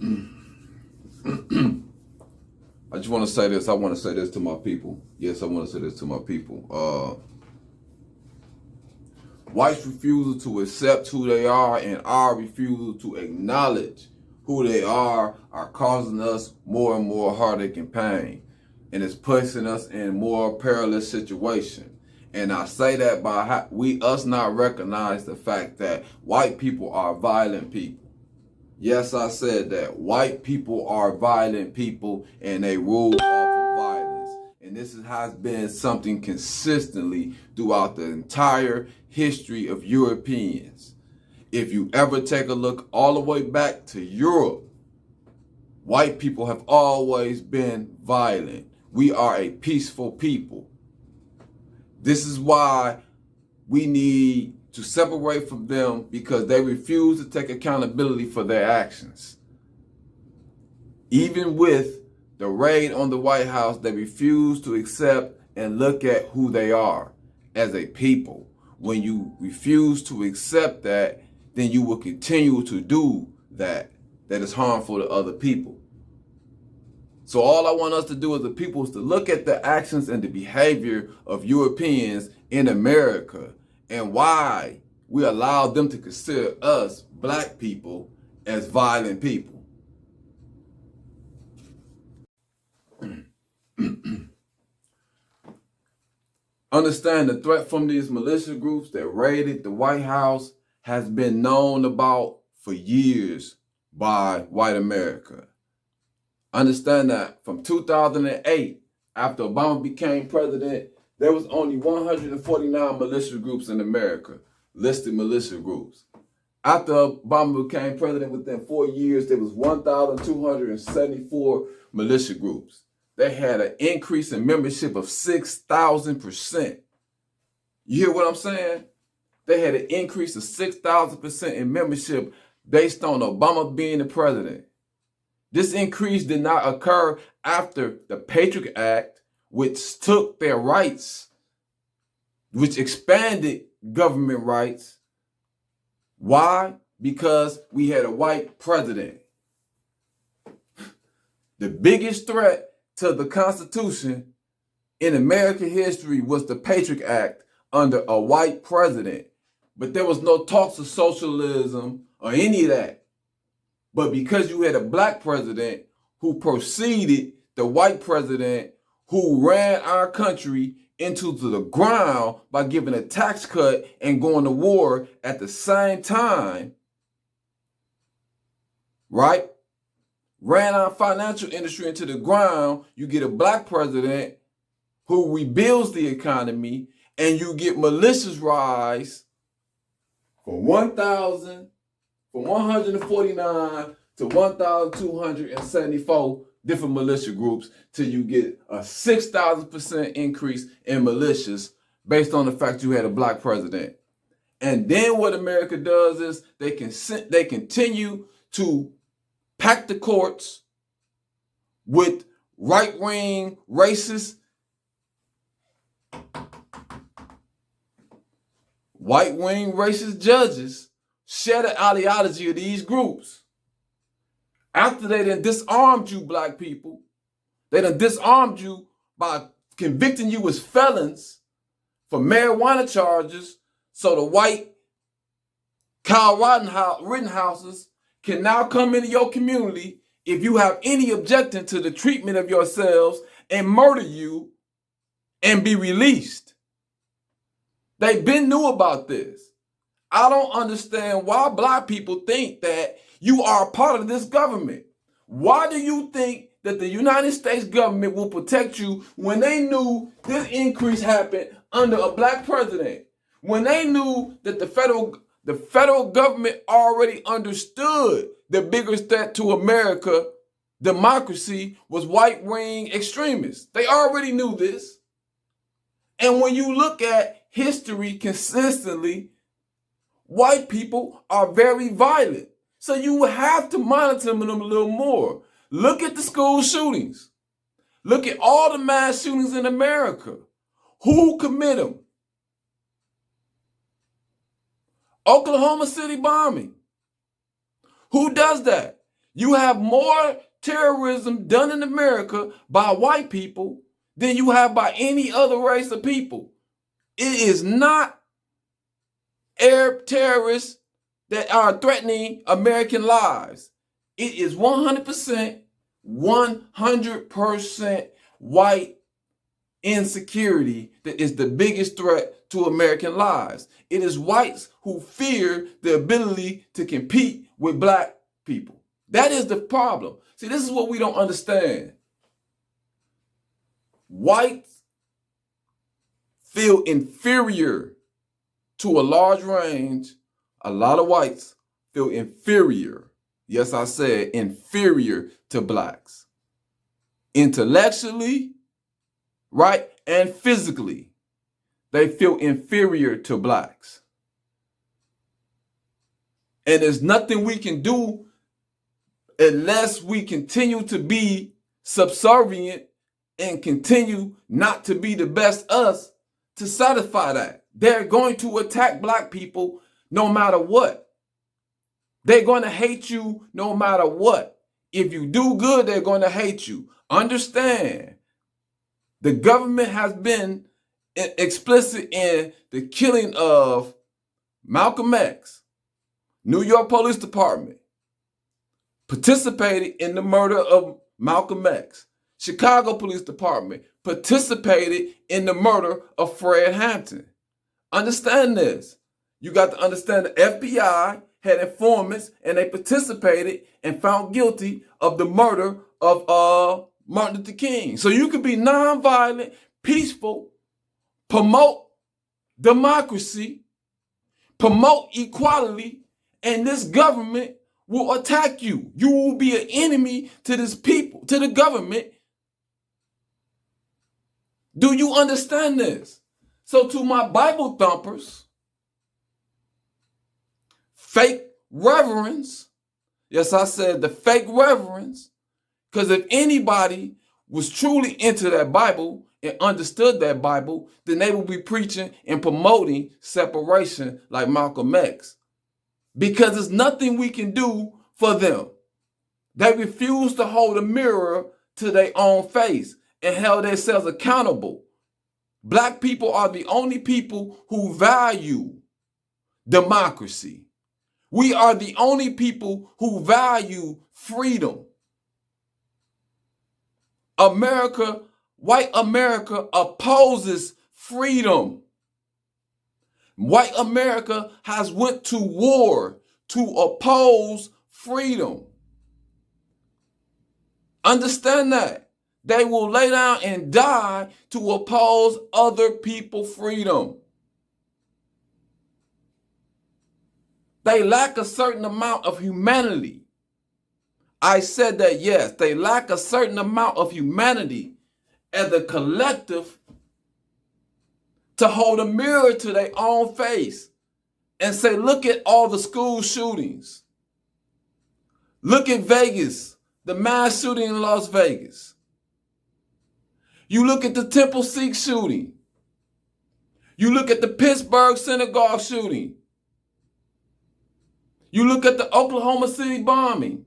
I just want to say this. I want to say this to my people. Yes, I want to say this to my people. Whites' refusal to accept who they are and our refusal to acknowledge who they are causing us more and more heartache and pain. And it's placing us in more perilous situation. And I say that by us not recognize the fact that white people are violent people. Yes, I said that. White people are violent people and they rule off of violence. And this has been something consistently throughout the entire history of Europeans. If you ever take a look all the way back to Europe, white people have always been violent. We are a peaceful people. This is why we need to separate from them, because they refuse to take accountability for their actions. Even with the raid on the White House, they refuse to accept and look at who they are as a people. When you refuse to accept that, then you will continue to do that is harmful to other people. So all I want us to do as a people is to look at the actions and the behavior of Europeans in America and why we allow them to consider us, black people, as violent people. Understand the threat from these militia groups that raided the White House has been known about for years by white America. Understand that from 2008, after Obama became president, there was only 149 militia groups in America, listed militia groups. After Obama became president, within 4 years, there was 1,274 militia groups. They had an increase in membership of 6,000%. You hear what I'm saying? They had an increase of 6,000% in membership based on Obama being the president. This increase did not occur after the Patriot Act, which took their rights, which expanded government rights. Why? Because we had a white president. The biggest threat to the Constitution in American history was the Patriot Act under a white president. But there was no talks of socialism or any of that. But because you had a black president who preceded the white president who ran our country into the ground by giving a tax cut and going to war at the same time, right? Ran our financial industry into the ground, you get a black president who rebuilds the economy, and you get militias rise from 149 to 1,274 different militia groups till you get a 6,000% increase in militias based on the fact you had a black president. And then what America does is they continue to pack the courts with right-wing racist, white-wing racist judges share the ideology of these groups. After they done disarmed you, black people, they done disarmed you by convicting you as felons for marijuana charges, so the white Kyle Rittenhouses can now come into your community if you have any objection to the treatment of yourselves and murder you and be released. They've been new about this. I don't understand why black people think that you are a part of this government. Why do you think that the United States government will protect you when they knew this increase happened under a black president? When they knew that the federal government already understood the biggest threat to America, democracy, was white-wing extremists. They already knew this. And when you look at history consistently, white people are very violent. So you have to monitor them a little more. Look at the school shootings. Look at all the mass shootings in America. Who commit them? Oklahoma City bombing. Who does that? You have more terrorism done in America by white people than you have by any other race of people. It is not Arab terrorists that are threatening American lives. It is 100%, 100% white insecurity that is the biggest threat to American lives. It is whites who fear the ability to compete with black people. That is the problem. See, this is what we don't understand. Whites feel inferior to a large range. A lot of whites feel inferior. Yes, I said inferior to blacks. Intellectually, right, and physically, they feel inferior to blacks. And there's nothing we can do unless we continue to be subservient and continue not to be the best us to satisfy that. They're going to attack black people no matter what. They're going to hate you no matter what. If you do good, they're going to hate you. Understand, the government has been explicit in the killing of Malcolm X. New York Police Department participated in the murder of Malcolm X. Chicago Police Department participated in the murder of Fred Hampton. Understand this. You got to understand the FBI had informants and they participated and found guilty of the murder of Martin Luther King. So you can be nonviolent, peaceful, promote democracy, promote equality, and this government will attack you. You will be an enemy to this people, to the government. Do you understand this? So to my Bible thumpers, fake reverends, yes, I said the fake reverends, because if anybody was truly into that Bible and understood that Bible, then they would be preaching and promoting separation like Malcolm X. Because there's nothing we can do for them. They refuse to hold a mirror to their own face and held themselves accountable. Black people are the only people who value democracy. We are the only people who value freedom. America, white America opposes freedom. White America has went to war to oppose freedom. Understand that. They will lay down and die to oppose other people's freedom. They lack a certain amount of humanity. I said that, yes, they lack a certain amount of humanity as a collective to hold a mirror to their own face and say, look at all the school shootings. Look at Vegas, the mass shooting in Las Vegas. You look at the Temple Sikh shooting. You look at the Pittsburgh synagogue shooting. You look at the Oklahoma City bombing.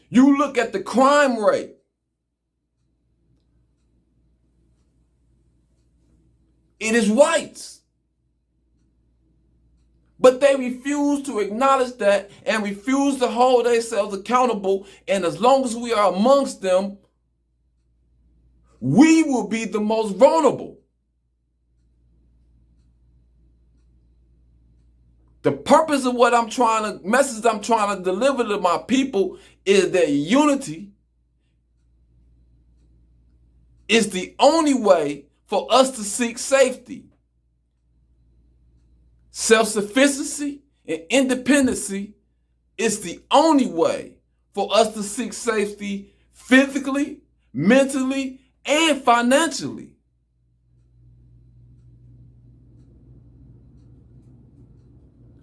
You look at the crime rate. It is whites. But they refuse to acknowledge that and refuse to hold themselves accountable. And as long as we are amongst them, we will be the most vulnerable. The purpose of what message I'm trying to deliver to my people is that unity is the only way for us to seek safety. Self-sufficiency and independency is the only way for us to seek safety physically, mentally, and financially.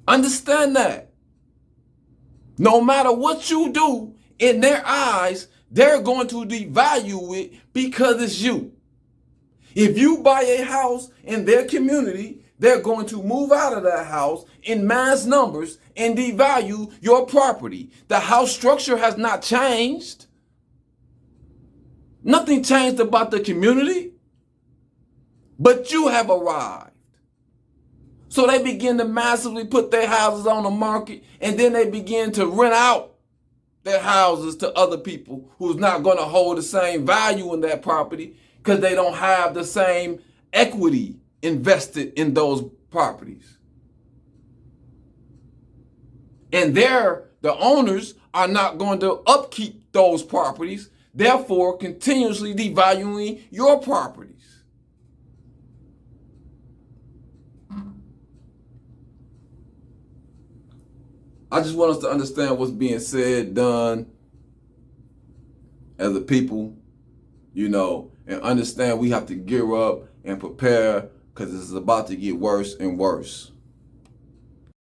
Understand that. No matter what you do, in their eyes, they're going to devalue it because it's you. If you buy a house in their community, they're going to move out of that house in mass numbers and devalue your property. The house structure has not changed. Nothing changed about the community, but you have arrived. So they begin to massively put their houses on the market, and then they begin to rent out their houses to other people who's not going to hold the same value in that property because they don't have the same equity invested in those properties. And the owners are not going to upkeep those properties, therefore continuously devaluing your properties. I just want us to understand what's being said, done as a people, and understand we have to gear up and prepare because it's about to get worse and worse.